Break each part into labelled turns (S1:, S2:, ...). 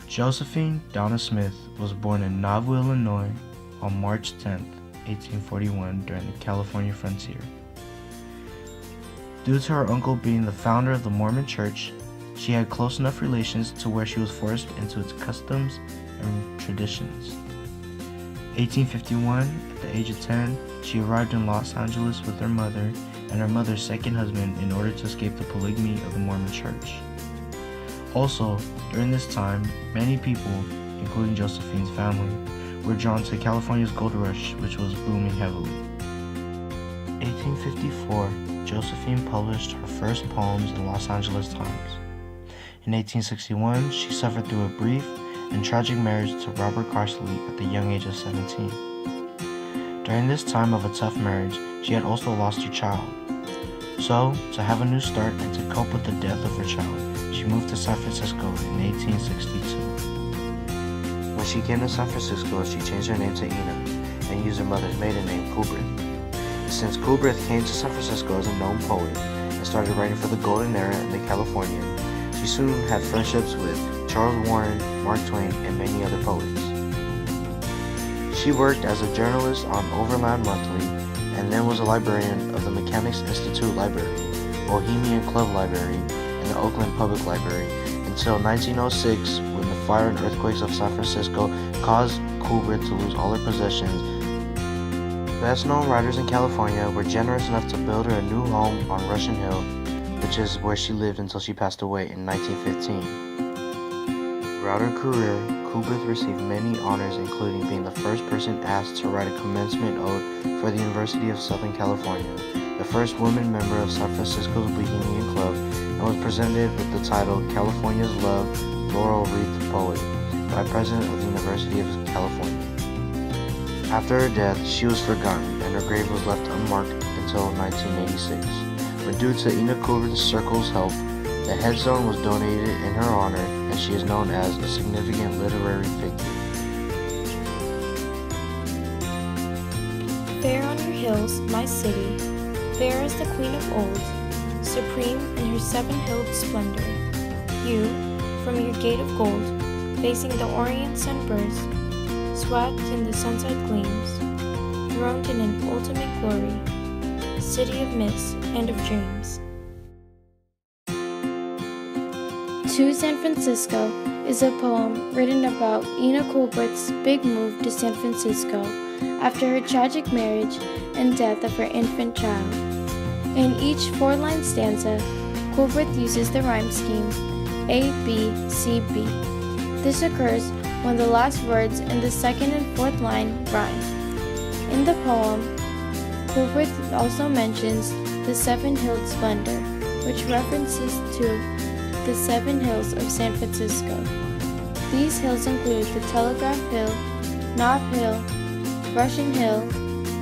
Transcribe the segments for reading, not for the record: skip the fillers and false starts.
S1: Josephine Donna Smith was born in Nauvoo, Illinois on March 10, 1841 during the California frontier. Due to her uncle being the founder of the Mormon Church, she had close enough relations to where she was forced into its customs and traditions. 1851, at the age of 10, she arrived in Los Angeles with her mother and her mother's second husband in order to escape the polygamy of the Mormon Church. Also, during this time, many people, including Josephine's family, were drawn to California's gold rush, which was booming heavily. 1854, Josephine published her first poems in Los Angeles Times. In 1861, she suffered through a brief and tragic marriage to Robert Carsley at the young age of 17. During this time of a tough marriage, she had also lost her child. So, to have a new start and to cope with the death of her child, she moved to San Francisco in 1862. When she came to San Francisco, she changed her name to Ina and used her mother's maiden name, Coolbrith. Since Coolbrith came to San Francisco as a known poet and started writing for the Golden Era in the Californian, she soon had friendships with Charles Warren, Mark Twain, and many other poets. She worked as a journalist on Overland Monthly and then was a librarian of the Mechanics Institute Library, Bohemian Club Library, and the Oakland Public Library until 1906, when the fire and earthquakes of San Francisco caused Coolbrith to lose all her possessions. Best-known writers in California were generous enough to build her a new home on Russian Hill, which is where she lived until she passed away in 1915. Throughout her career, Coolbrith received many honors, including being the first person asked to write a commencement ode for the University of Southern California, the first woman member of San Francisco's Bohemian Club, and was presented with the title California's Love Laurel Wreath Poet by President of the University of California. After her death, she was forgotten, and her grave was left unmarked until 1986, when due to Ina Coolbrith's Circle's help, the headstone was donated in her honor, and she is known as a significant literary figure.
S2: Fair on your hills, my city, fair as the queen of old, supreme in her seven-hilled splendor. You, from your gate of gold, facing the orient sunburst, swath'd in the sunset gleams, throned in an ultimate glory, city of myths and of dreams. To San Francisco is a poem written about Ina Coolbrith's big move to San Francisco after her tragic marriage and death of her infant child. In each four-line stanza, Coolbrith uses the rhyme scheme A, B, C, B. This occurs when the last words in the second and fourth line rhyme. In the poem, Coolbrith also mentions the seven-hilled splendor, which references to the seven hills of San Francisco. These hills include the Telegraph Hill, Nob Hill, Russian Hill,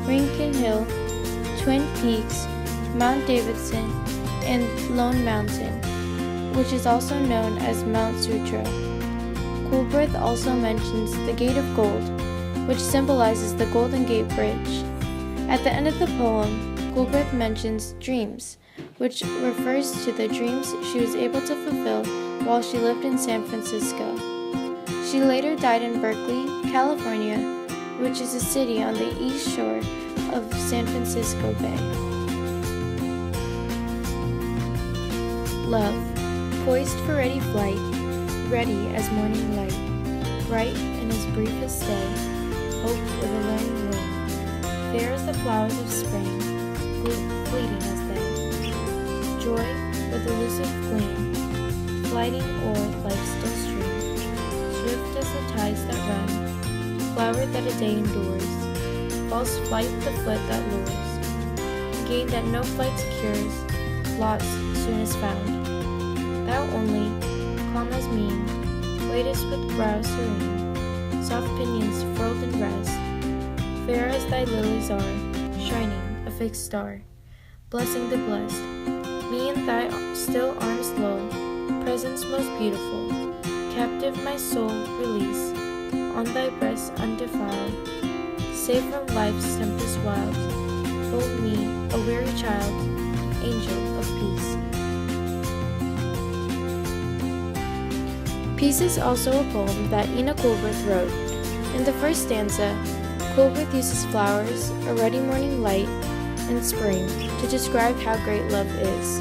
S2: Rincon Hill, Twin Peaks, Mount Davidson, and Lone Mountain, which is also known as Mount Sutro. Coolbrith also mentions the Gate of Gold, which symbolizes the Golden Gate Bridge. At the end of the poem, Coolbrith mentions dreams, which refers to the dreams she was able to fulfill while she lived in San Francisco. She later died in Berkeley, California, which is a city on the east shore of San Francisco Bay. Love, poised for ready flight, ready as morning light, bright in his briefest day, hope with a learning wing, fair as the flowers of spring, fleeting as they. Joy with elusive gleam, gliding o'er life's still stream, swift as the tides that run, flower that a day endures, false flight the foot that lures, gain that no flight secures, lost soon as found. Thou only, calm as mean, waitest with brow serene, soft pinions furled in rest, fair as thy lilies are, shining, a fixed star, blessing the blessed. Me in thy still arms lull, presence most beautiful, captive my soul release, on thy breast undefiled, safe from life's tempest wild, hold me, a weary child, angel of peace. Peace is also a poem that Ina Coolbrith wrote. In the first stanza, Coolbrith uses flowers, a ruddy morning light, and spring to describe how great love is.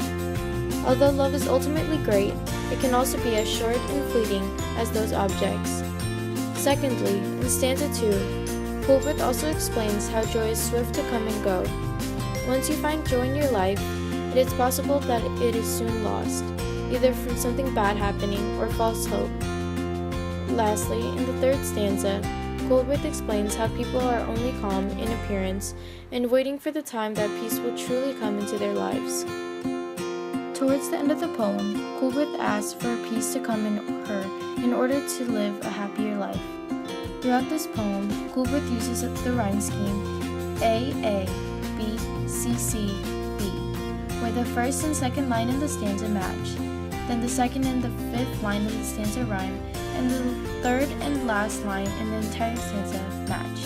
S2: Although love is ultimately great, it can also be as short and fleeting as those objects. Secondly, in stanza 2, Coolbrith also explains how joy is swift to come and go. Once you find joy in your life, it is possible that it is soon lost, either from something bad happening or false hope. Lastly, in the third stanza, Coolbrith explains how people are only calm in appearance and waiting for the time that peace will truly come into their lives. Towards the end of the poem, Coolbrith asks for peace to come in her in order to live a happier life. Throughout this poem, Coolbrith uses the rhyme scheme A, B, C, B, where the first and second line in the stanza match, then the second and the fifth line in the stanza rhyme, and the third and last line in the entire stanza match.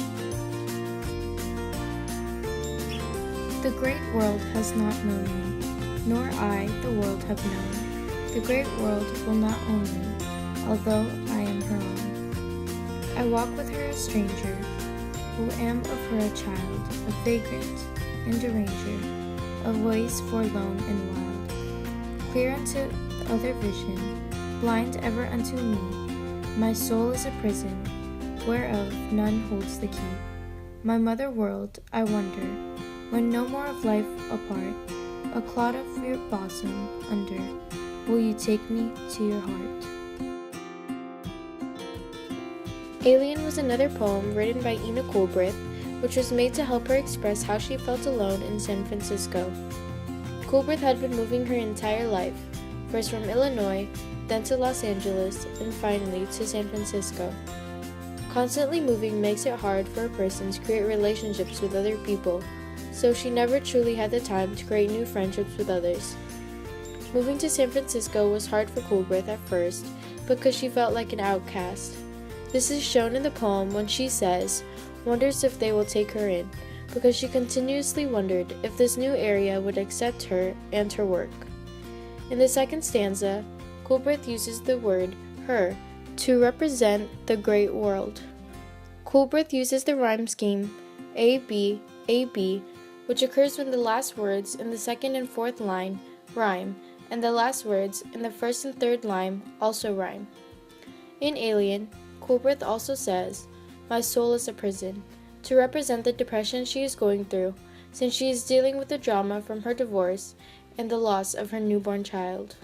S2: The great world has not known me, nor I the world have known. The great world will not own me, although I am her own. I walk with her a stranger, who am of her a child, a vagrant and a ranger, a voice forlorn and wild. Clear unto the other vision, blind ever unto me, my soul is a prison, whereof none holds the key. My mother world, I wonder, when no more of life apart, a clod of your bosom under, will you take me to your heart? Alien was another poem written by Ina Coolbrith, which was made to help her express how she felt alone in San Francisco. Coolbrith had been moving her entire life, first from Illinois, then to Los Angeles, and finally to San Francisco. Constantly moving makes it hard for a person to create relationships with other people, so she never truly had the time to create new friendships with others. Moving to San Francisco was hard for Coolbrith at first because she felt like an outcast. This is shown in the poem when she says, wonders if they will take her in, because she continuously wondered if this new area would accept her and her work. In the second stanza, Coolbrith uses the word her to represent the great world. Coolbrith uses the rhyme scheme AB, which occurs when the last words in the second and fourth line rhyme, and the last words in the first and third line also rhyme. In Alien, Coolbrith also says, my soul is a prison, to represent the depression she is going through, since she is dealing with the drama from her divorce and the loss of her newborn child.